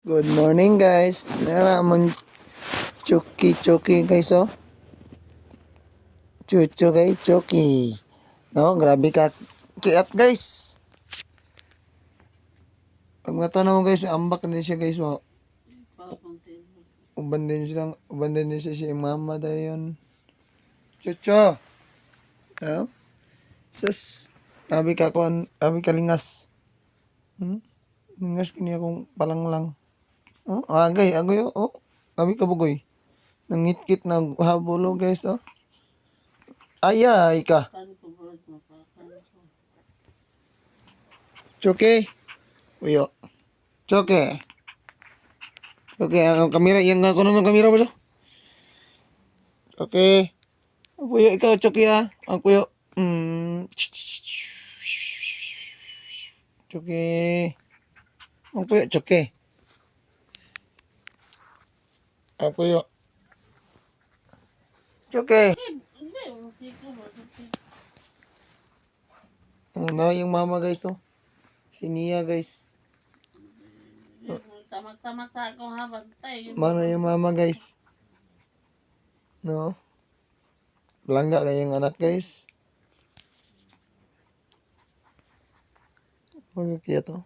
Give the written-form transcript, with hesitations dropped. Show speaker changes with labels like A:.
A: Good morning guys. Naramon chuki guys oh. Chucho guys, chuki. No, grabe ka kiat guys. Pag matanaw guys, ambak na siya guys oh. Uban din siya si mama dayon. Chucho. Oh. Sus. Grabe ka lingas. Lingas kini akong palanglang. Oh, agay oh. Grabe ka bugoy. Nangitkit na habulo guys oh. Ayay ka. Choke. Uyo. Choke. Choke. Ang kamera. Yang ako ng kamera mo siya. Choke. Ang puyo. Ikaw, choke ha. Ang puyo. Choke. Ang puyo, choke. Ang puyo. Choke. Na yung mama guys oh. Si Nia guys.
B: Tamak-tamak sa akong habag tay.
A: Mana yung mama guys. No. Langga kayang anak guys. Huwag kaya to.